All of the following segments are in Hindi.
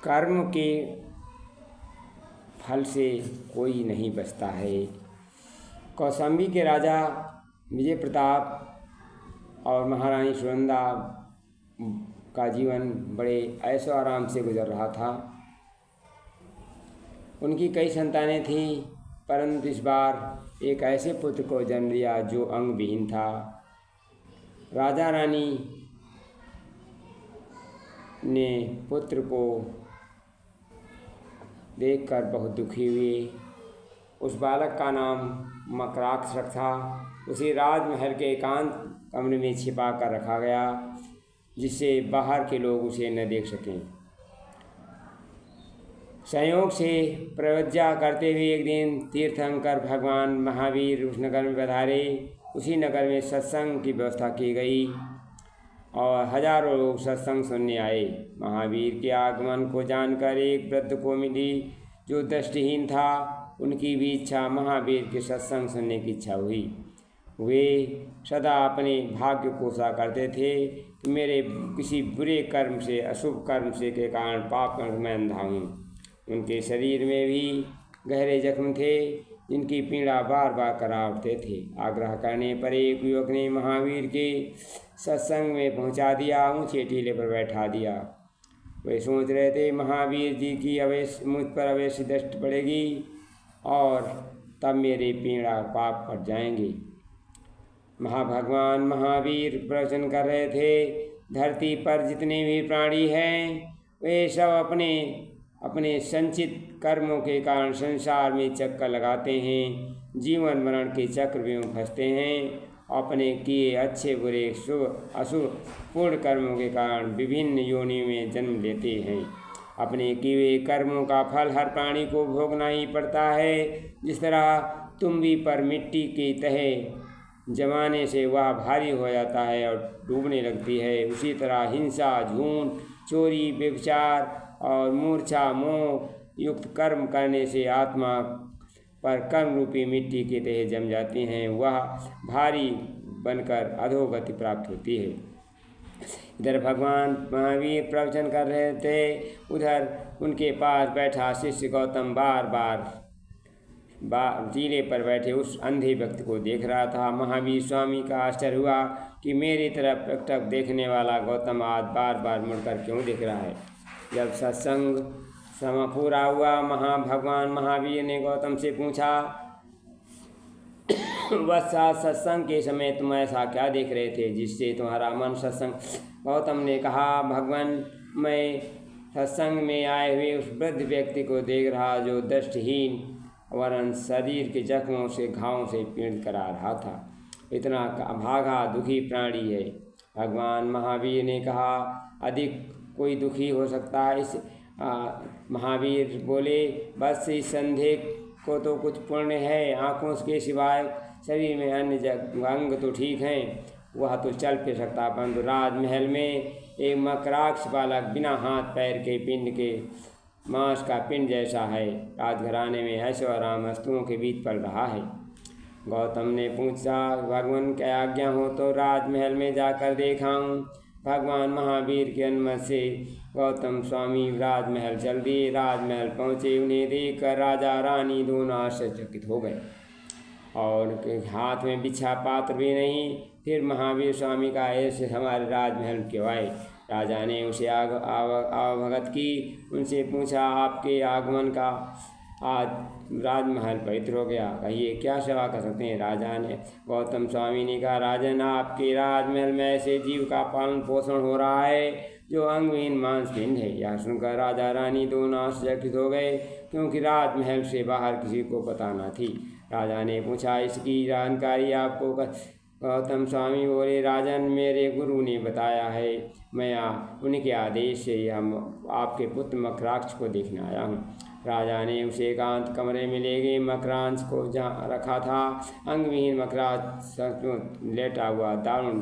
कर्म के फल से कोई नहीं बचता है। कौशाम्बी के राजा विजय प्रताप और महारानी सुनंदा का जीवन बड़े ऐशो आराम से गुजर रहा था। उनकी कई संतानें थीं, परंतु इस बार एक ऐसे पुत्र को जन्म लिया जो अंग विहीन था। राजा रानी ने पुत्र को देखकर बहुत दुखी हुए। उस बालक का नाम मकराक्ष रखा। उसे राजमहल के एकांत कमरे में छिपा कर रखा गया, जिससे बाहर के लोग उसे न देख सकें। संयोग से प्रव्रज्ञा करते हुए एक दिन तीर्थंकर भगवान महावीर उस नगर में पधारे। उसी नगर में सत्संग की व्यवस्था की गई और हजारों लोग सत्संग सुनने आए। महावीर के आगमन को जानकर एक वृद्ध को मिली जो दृष्टिहीन था। उनकी भी इच्छा महावीर के सत्संग सुनने की इच्छा हुई। वे सदा अपने भाग्य को कोसा करते थे कि मेरे किसी बुरे कर्म से, अशुभ कर्म से के कारण पाप कर्म में अंधा हूँ। उनके शरीर में भी गहरे जख्म थे, जिनकी पीड़ा बार बार करा उठते थे। आग्रह करने पर एक युवक ने महावीर के सत्संग में पहुंचा दिया, ऊंचे टीले पर बैठा दिया। वे सोच रहे थे महावीर जी की मुझ पर अवश्य दृष्टि पड़ेगी और तब मेरे पीड़ा पाप कट जाएंगे। महाभगवान महावीर प्रवचन कर रहे थे, धरती पर जितने भी प्राणी हैं वे सब अपने अपने संचित कर्मों के कारण संसार में चक्कर लगाते हैं, जीवन मरण के चक्र में फंसते हैं। अपने किए अच्छे बुरे शुभ अशुभ पूर्ण कर्मों के कारण विभिन्न योनियों में जन्म लेते हैं। अपने किए हुए कर्मों का फल हर प्राणी को भोगना ही पड़ता है। जिस तरह तुम्बी पर मिट्टी की तह जमाने से वह भारी हो जाता है और डूबने लगती है, उसी तरह हिंसा, झूठ, चोरी, व्यभिचार और मूर्छा मोह युक्त कर्म करने से आत्मा पर कर्म रूपी मिट्टी की तह जम जाती हैं, वह भारी बनकर अधोगति प्राप्त होती है। इधर भगवान महावीर प्रवचन कर रहे थे, उधर उनके पास बैठा शिष्य गौतम बार बार टीले पर बैठे उस अंधे व्यक्ति को देख रहा था। महावीर स्वामी का आश्चर्य हुआ कि मेरी तरफ टकटक देखने वाला गौतम आज बार बार मुड़कर क्यों देख रहा है। जब सत्संग समय पूरा हुआ, भगवान महावीर ने गौतम से पूछा, वत्सा सत्संग के समय तुम ऐसा क्या देख रहे थे जिससे तुम्हारा मन सत्संग। गौतम ने कहा, भगवान मैं सत्संग में आए हुए उस वृद्ध व्यक्ति को देख रहा जो दृष्टिहीन वरन शरीर के जख्मों से घावों से पीड़ित करा रहा था। इतना भागा दुखी प्राणी है। भगवान महावीर ने कहा, अधिक कोई दुखी हो सकता है। इस महावीर बोले, बस इस संदेह को तो कुछ पुण्य है, आँखों के सिवाय शरीर में अन्य अंग तो ठीक हैं, वह तो चल फिर सकता, परंतु राजमहल में एक मकराक्ष बालक बिना हाथ पैर के पिंड के मांस का पिंड जैसा है, राजघराने में ऐशो आराम वस्तुओं के बीच पल रहा है। गौतम ने पूछा, भगवान क्या आज्ञा हो तो राजमहल में जाकर देखाऊं। भगवान महावीर के अनुमति से गौतम स्वामी राजमहल चल दिए। राजमहल पहुँचे, उन्हें देखकर राजा रानी दोनों आश्चर्यचकित हो गए और उनके हाथ में बिछा पात्र भी नहीं। फिर महावीर स्वामी का ऐसे हमारे राजमहल क्यों आए। राजा ने उसे अवगत की, उनसे पूछा, आपके आगमन का आज राजमहल पवित्र हो गया, कहिए क्या सेवा कर सकते हैं। राजा ने गौतम स्वामी ने कहा, राजन आपके राजमहल में ऐसे जीव का पालन पोषण हो रहा है जो अंगहीन मांसहीन है। यह सुनकर राजा रानी दोनों आश्चर्यचकित हो गए, क्योंकि राजमहल से बाहर किसी को पता न थी। राजा ने पूछा, इसकी जानकारी आपको गौतम स्वामी बोले, राजन मेरे गुरु ने बताया है, मैं उनके आदेश से हम आपके पुत्र मकराक्ष को देखने आया हूँ। राजा ने उसे एकांत कमरे में ले गए। मकरांश को जहाँ रखा था, अंगविहीन मकराक्ष लेटा हुआ दारुण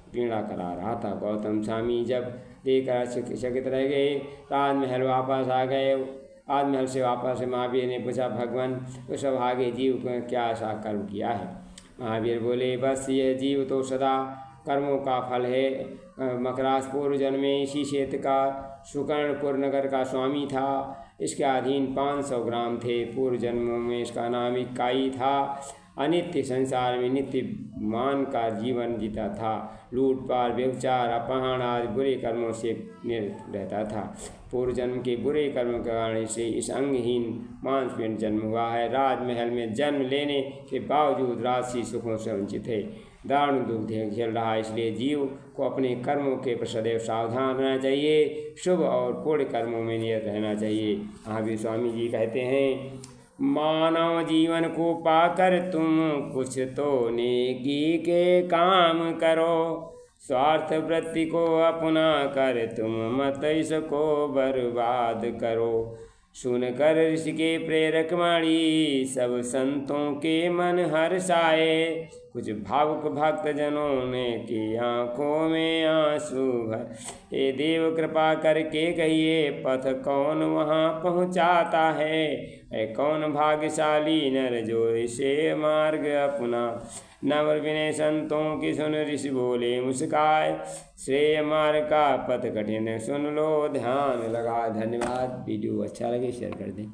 पीड़ा करा रहा था। गौतम स्वामी जब देखकर चकित रह गए। राजमहल वापस आ गए। राजमहल से वापस महावीर ने पूछा, भगवान उस अभागे जीव को क्या ऐसा कर्म किया है। महावीर बोले, बस यह जीव तो सदा कर्मों का फल है मकरास पूर्व जन्म में इसी क्षेत्र का सुकर्णपुर नगर का स्वामी था। इसके अधीन 500 ग्राम थे। पूर्व जन्मों में इसका नाम इक्काई था। अनित्य संसार में नित्य मान का जीवन जीता था। लूटपाट, व्यभिचार, अपहरण आदि बुरे कर्मों से निरत रहता था। पूर्व जन्म के बुरे कर्मों के कारण इसे इस अंगहीन मांसपिंड जन्म हुआ है। राजमहल में जन्म लेने के बावजूद राजसी सुखों से वंचित है। दारुण दुख झेल रहा है। इसलिए जीव को अपने कर्मों के पर सदैव सावधान रहना चाहिए। शुभ और पुण्य कर्मों में नियत रहना चाहिए। यहाँ भी स्वामी जी कहते हैं, मानव जीवन को पाकर तुम कुछ तो नेकी के काम करो। स्वार्थ वृत्ति को अपना कर तुम मत इसको बर्बाद करो। सुनकर ऋषि के प्रेरक वाणी सब संतों के मन हर्षाए। कुछ भावुक भक्त जनों ने की आँखों में आंसू भर। हे देव कृपा करके कहिए पथ कौन वहाँ पहुँचाता है कौन भाग्यशाली नर जो इसे मार्ग अपना। नम्र विनय संतों की सुन ऋषि बोले मुस्काए। श्रेय मार्ग का पथ कठिन सुन लो ध्यान लगा। धन्यवाद। वीडियो अच्छा लगे शेयर कर दें।